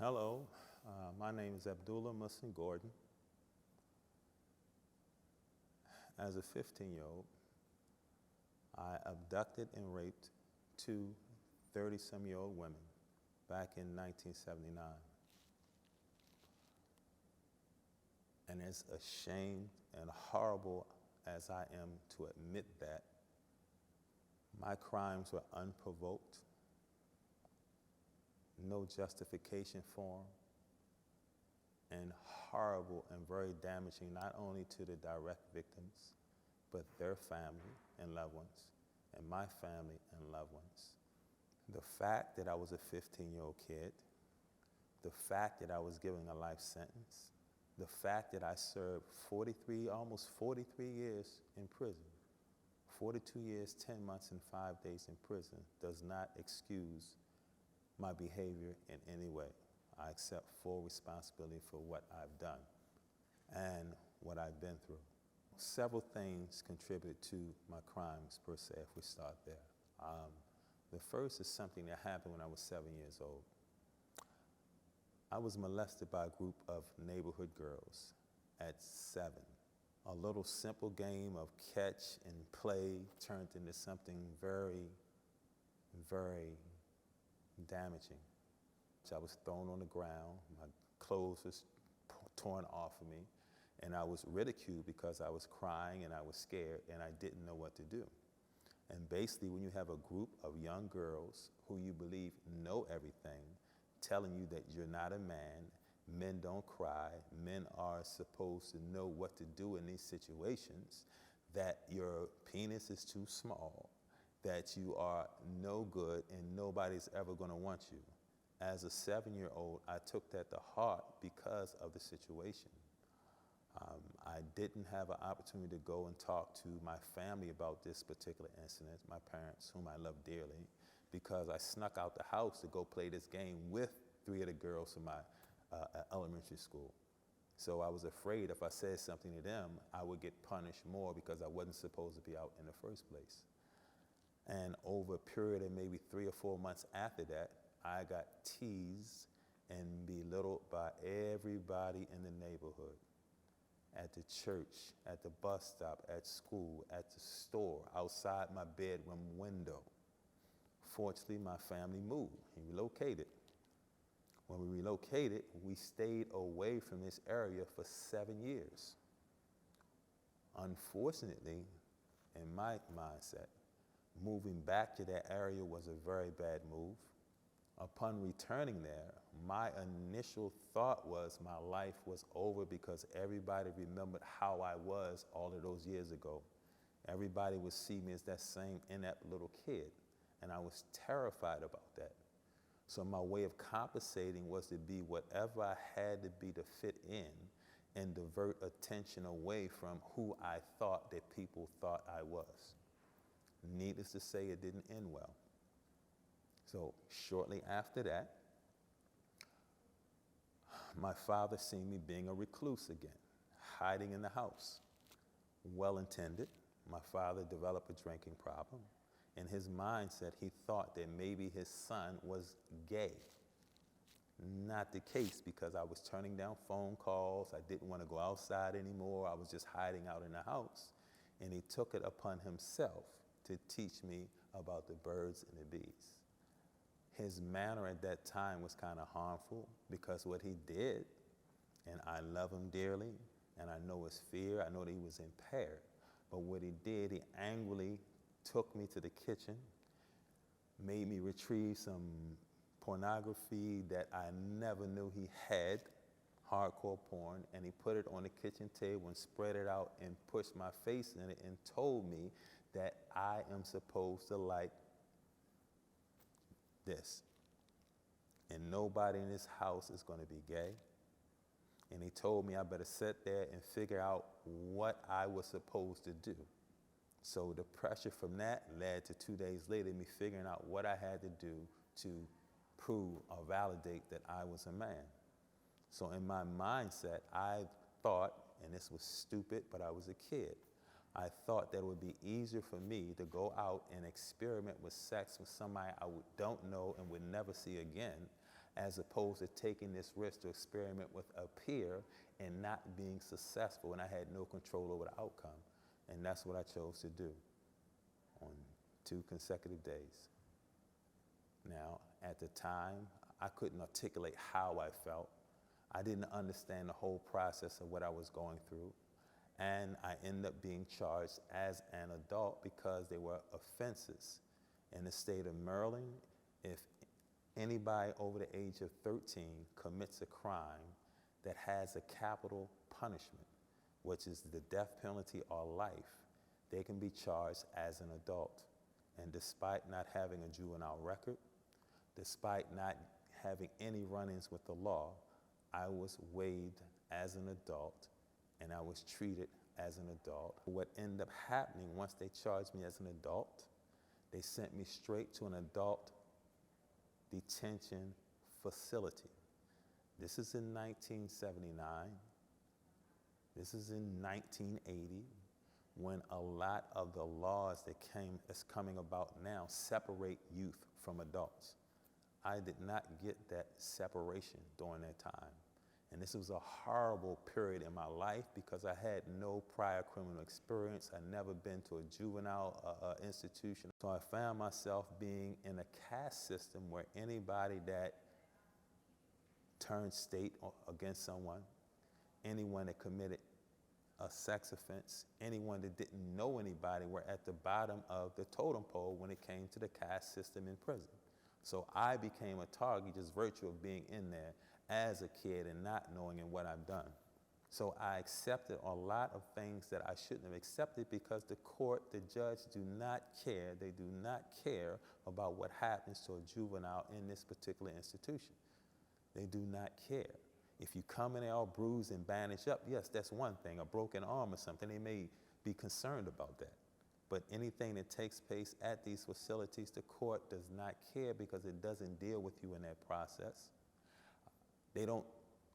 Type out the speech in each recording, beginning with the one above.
Hello, my name is Abdullah Gordon. As a 15-year-old, I abducted and raped two 30-some-year-old women back in 1979. And as ashamed and horrible as I am to admit that, my crimes were unprovoked, no justification for them, and horrible and very damaging not only to the direct victims, but their family and loved ones, and my family and loved ones. The fact that I was a 15-year-old kid, the fact that I was given a life sentence, the fact that I served almost 43 years in prison, 42 years, 10 months, and 5 days in prison does not excuse my behavior in any way. I accept full responsibility for what I've done and what I've been through. Several things contribute to my crimes, per se, if we start there. The first is something that happened when I was 7 years old. I was molested by a group of neighborhood girls at 7. A little simple game of catch and play turned into something very, very damaging. I was thrown on the ground, my clothes was torn off of me, and I was ridiculed because I was crying and I was scared and I didn't know what to do. And basically, when you have a group of young girls who you believe know everything, telling you that you're not a man, men don't cry, men are supposed to know what to do in these situations, that your penis is too small, that you are no good and nobody's ever gonna want you. As a 7-year-old, I took that to heart because of the situation. I didn't have an opportunity to go and talk to my family about this particular incident, my parents, whom I love dearly, because I snuck out the house to go play this game with 3 of the girls from my elementary school. So I was afraid if I said something to them, I would get punished more because I wasn't supposed to be out in the first place. And over a period of maybe 3 or 4 months after that, I got teased and belittled by everybody in the neighborhood, at the church, at the bus stop, at school, at the store, outside my bedroom window. Fortunately, my family moved and relocated. When we relocated, we stayed away from this area for 7 years. Unfortunately, in my mindset, moving back to that area was a very bad move. Upon returning there, my initial thought was my life was over because everybody remembered how I was all of those years ago. Everybody would see me as that same inept little kid, and I was terrified about that. So my way of compensating was to be whatever I had to be to fit in and divert attention away from who I thought that people thought I was. Needless to say, it didn't end well. So shortly after that, my father seen me being a recluse again, hiding in the house. Well-intended, my father developed a drinking problem. In his mindset, he thought that maybe his son was gay. Not the case, because I was turning down phone calls. I didn't want to go outside anymore. I was just hiding out in the house. And he took it upon himself to teach me about the birds and the bees. His manner at that time was kind of harmful because what he did, and I love him dearly, and I know his fear, I know that he was impaired, but what he did, he angrily took me to the kitchen, made me retrieve some pornography that I never knew he had, hardcore porn, and he put it on the kitchen table and spread it out and pushed my face in it and told me that I am supposed to like this. And nobody in this house is going to be gay. And he told me I better sit there and figure out what I was supposed to do. So the pressure from that led to 2 days later me figuring out what I had to do to prove or validate that I was a man. So in my mindset, I thought, and this was stupid, but I was a kid, I thought that it would be easier for me to go out and experiment with sex with somebody I don't know and would never see again, as opposed to taking this risk to experiment with a peer and not being successful, and I had no control over the outcome. And that's what I chose to do on 2 consecutive days. Now, at the time, I couldn't articulate how I felt. I didn't understand the whole process of what I was going through. And I ended up being charged as an adult because they were offenses. In the state of Maryland, if anybody over the age of 13 commits a crime that has a capital punishment, which is the death penalty or life, they can be charged as an adult. And despite not having a juvenile record, despite not having any run-ins with the law, I was weighed as an adult and I was treated as an adult. What ended up happening once they charged me as an adult, they sent me straight to an adult detention facility. This is in 1979. This is in 1980, when a lot of the laws that's coming about now separate youth from adults. I did not get that separation during that time. And this was a horrible period in my life because I had no prior criminal experience. I'd never been to a juvenile institution. So I found myself being in a caste system where anybody that turned state against someone, anyone that committed a sex offense, anyone that didn't know anybody were at the bottom of the totem pole when it came to the caste system in prison. So I became a target just virtue of being in there as a kid and not knowing what I've done. So I accepted a lot of things that I shouldn't have accepted because the court, the judge do not care. They do not care about what happens to a juvenile in this particular institution. They do not care. If you come in there all bruised and bandaged up, yes, that's one thing. A broken arm or something, they may be concerned about that. But anything that takes place at these facilities, the court does not care because it doesn't deal with you in that process. They don't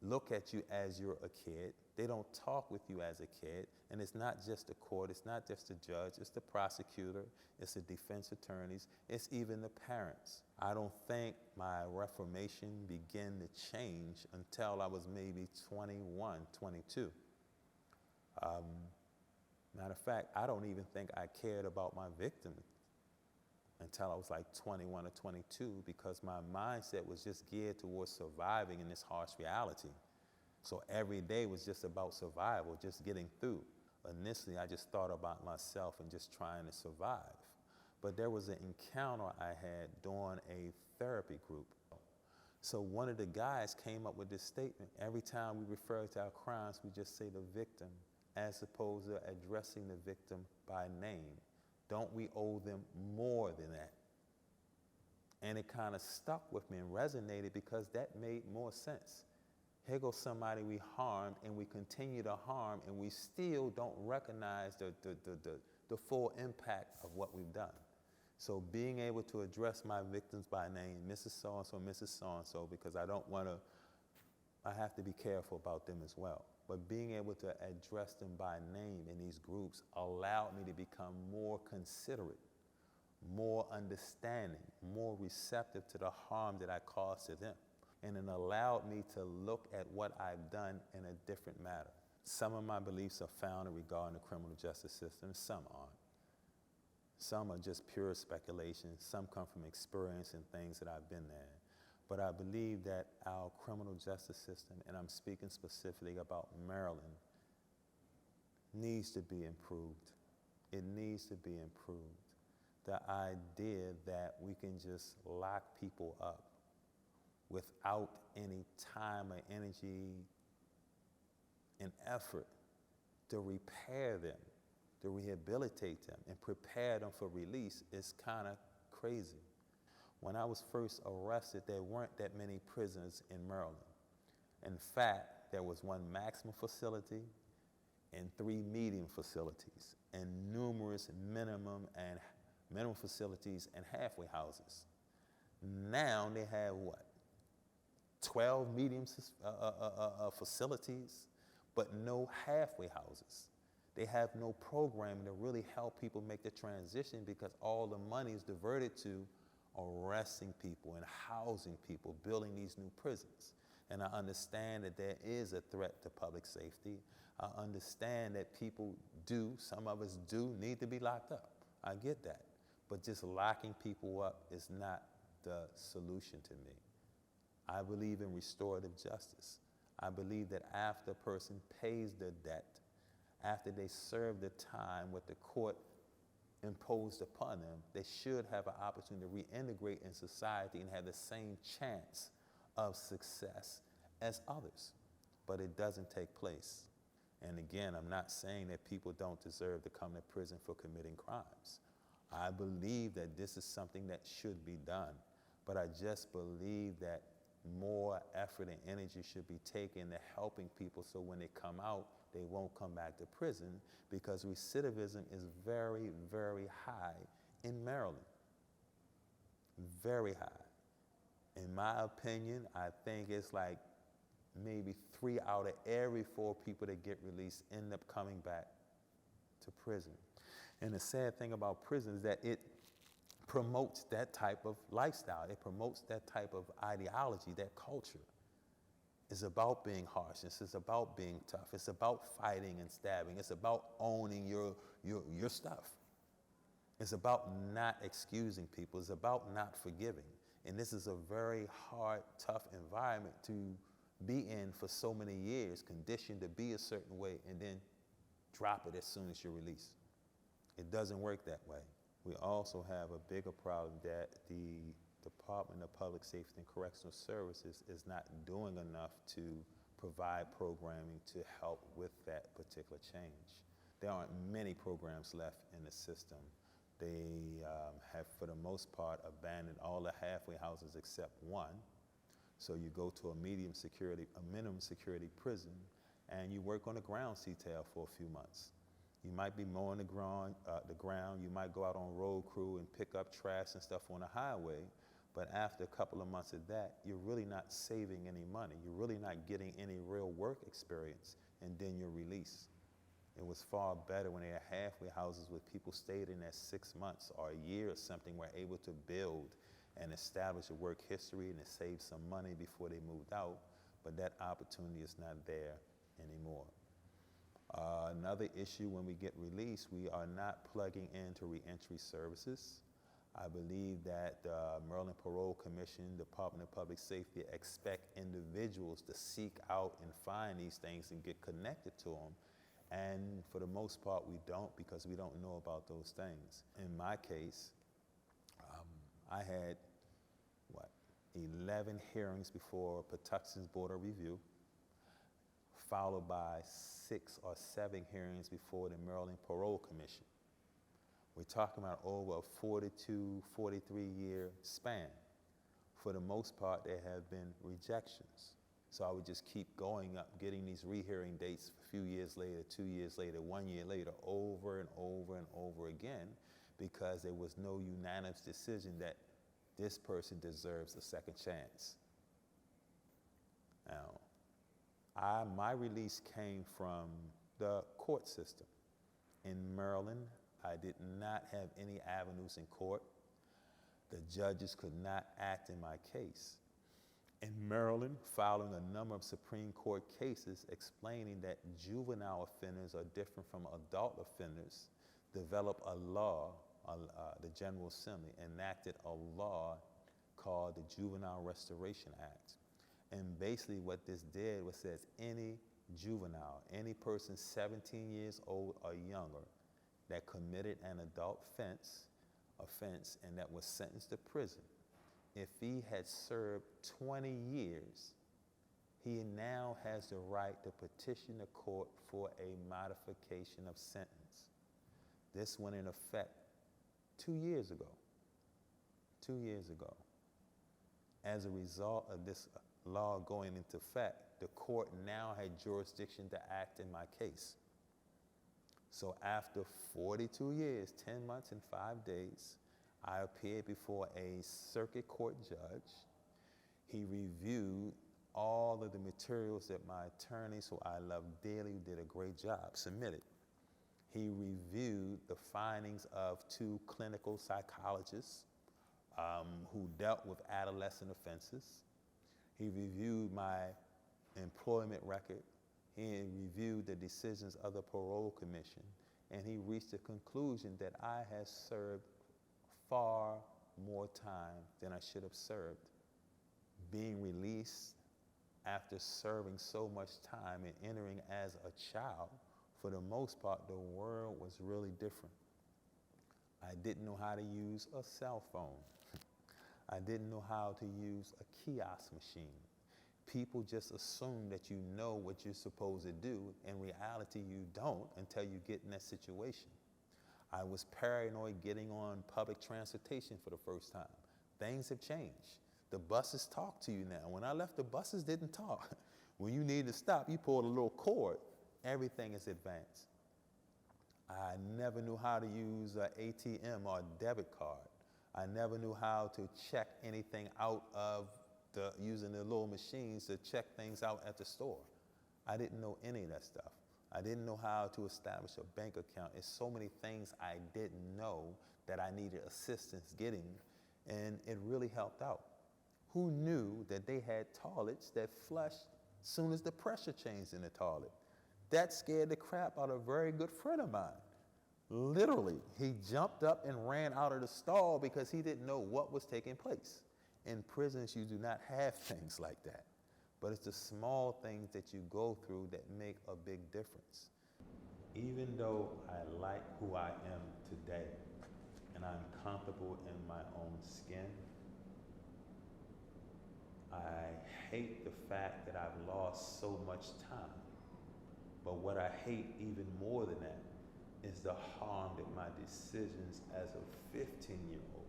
look at you as you're a kid. They don't talk with you as a kid. And it's not just the court, it's not just the judge, it's the prosecutor, it's the defense attorneys, it's even the parents. I don't think my reformation began to change until I was maybe 21, 22. Matter of fact, I don't even think I cared about my victim until I was like 21 or 22 because my mindset was just geared towards surviving in this harsh reality. So every day was just about survival, just getting through. Initially, I just thought about myself and just trying to survive. But there was an encounter I had during a therapy group. So one of the guys came up with this statement. Every time we refer to our crimes, we just say the victim, as opposed to addressing the victim by name. Don't we owe them more than that? And it kind of stuck with me and resonated because that made more sense. Here goes somebody we harmed and we continue to harm and we still don't recognize the full impact of what we've done. So being able to address my victims by name, Mrs. So-and-so, Mrs. So-and-so, because I have to be careful about them as well. But being able to address them by name in these groups allowed me to become more considerate, more understanding, more receptive to the harm that I caused to them. And it allowed me to look at what I've done in a different manner. Some of my beliefs are founded regarding the criminal justice system, some aren't. Some are just pure speculation, some come from experience and things that I've been there. But I believe that our criminal justice system, and I'm speaking specifically about Maryland, needs to be improved. It needs to be improved. The idea that we can just lock people up without any time or energy and effort to repair them, to rehabilitate them, and prepare them for release is kind of crazy. When I was first arrested, there weren't that many prisons in Maryland. In fact, there was one maximum facility and 3 medium facilities and numerous minimum facilities and halfway houses. Now they have what? 12 medium facilities, but no halfway houses. They have no programming to really help people make the transition because all the money is diverted to arresting people and housing people, building these new prisons. And I understand that there is a threat to public safety. I understand that people do, some of us do, need to be locked up. I get that. But just locking people up is not the solution to me. I believe in restorative justice. I believe that after a person pays their debt, after they serve the time what the court imposed upon them, they should have an opportunity to reintegrate in society and have the same chance of success as others. But it doesn't take place. And again, I'm not saying that people don't deserve to come to prison for committing crimes. I believe that this is something that should be done. But I just believe that more effort and energy should be taken to helping people so when they come out, they won't come back to prison, because recidivism is very, very high in Maryland. Very high. In my opinion, I think it's like maybe 3 out of every 4 people that get released end up coming back to prison. And the sad thing about prison is that it promotes that type of lifestyle. It promotes that type of ideology, that culture. It's about being harsh. It's about being tough. It's about fighting and stabbing. It's about owning your stuff. It's about not excusing people. It's about not forgiving. And this is a very hard, tough environment to be in for so many years, conditioned to be a certain way, and then drop it as soon as you're released. It doesn't work that way. We also have a bigger problem that the Department of Public Safety and Correctional Services is not doing enough to provide programming to help with that particular change. There aren't many programs left in the system. They have, for the most part, abandoned all the halfway houses except one. So you go to a minimum security prison, and you work on the ground detail for a few months. You might be mowing the ground, you might go out on road crew and pick up trash and stuff on the highway, but after a couple of months of that, you're really not saving any money. You're really not getting any real work experience, and then you're released. It was far better when they had halfway houses where people stayed in there 6 months or a year or something, were able to build and establish a work history and to save some money before they moved out, but that opportunity is not there anymore. Another issue when we get released, we are not plugging into reentry services. I believe that the Maryland Parole Commission, Department of Public Safety expect individuals to seek out and find these things and get connected to them. And for the most part, we don't, because we don't know about those things. In my case, I had, 11 hearings before Patuxent's Board of Review, followed by 6 or 7 hearings before the Maryland Parole Commission. We're talking about over a 42, 43-year span. For the most part, there have been rejections. So I would just keep going up, getting these rehearing dates a few years later, 2 years later, 1 year later, over and over and over again, because there was no unanimous decision that this person deserves a second chance. Now, my release came from the court system. In Maryland, I did not have any avenues in court. The judges could not act in my case. In Maryland, following a number of Supreme Court cases explaining that juvenile offenders are different from adult offenders, developed a law, the General Assembly enacted a law called the Juvenile Restoration Act. And basically what this did was says any juvenile, any person 17 years old or younger that committed an adult offense and that was sentenced to prison, if he had served 20 years, he now has the right to petition the court for a modification of sentence. This went in effect 2 years ago. 2 years ago. As a result of this law going into effect, the court now had jurisdiction to act in my case. So after 42 years, 10 months and 5 days, I appeared before a circuit court judge. He reviewed all of the materials that my attorneys, who I love dearly, who did a great job, submitted. He reviewed the findings of 2 clinical psychologists, who dealt with adolescent offenses. He reviewed my employment record. He reviewed the decisions of the parole commission, and he reached a conclusion that I had served far more time than I should have served. Being released after serving so much time and entering as a child, for the most part, the world was really different. I didn't know how to use a cell phone. I didn't know how to use a kiosk machine. People just assume that you know what you're supposed to do. In reality, you don't until you get in that situation. I was paranoid getting on public transportation for the first time. Things have changed. The buses talk to you now. When I left, the buses didn't talk. When you need to stop, you pull a little cord. Everything is advanced. I never knew how to use an ATM or a debit card. I never knew how to check anything out of using the little machines to check things out at the store. I didn't know any of that stuff. I didn't know how to establish a bank account. It's so many things I didn't know that I needed assistance getting, and it really helped out. Who knew that they had toilets that flushed as soon as the pressure changed in the toilet? That scared the crap out of a very good friend of mine. Literally, he jumped up and ran out of the stall because he didn't know what was taking place. In prisons, you do not have things like that. But it's the small things that you go through that make a big difference. Even though I like who I am today, and I'm comfortable in my own skin, I hate the fact that I've lost so much time. But what I hate even more than that is the harm that my decisions as a 15-year-old,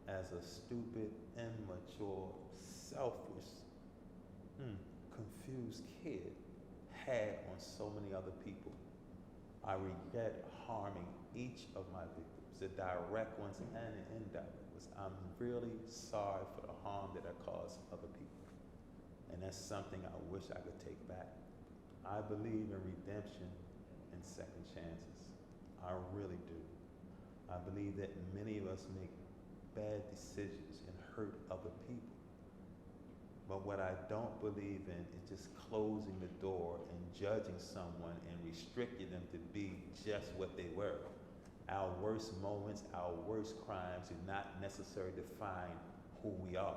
as a stupid, immature, selfish, confused kid had on so many other people. I regret harming each of my victims, the direct ones and the indirect ones. I'm really sorry for the harm that I caused other people. And that's something I wish I could take back. I believe in redemption and second chances. I really do. I believe that many of us make bad decisions and hurt other people. But what I don't believe in is just closing the door and judging someone and restricting them to be just what they were. Our worst moments, our worst crimes do not necessarily define who we are.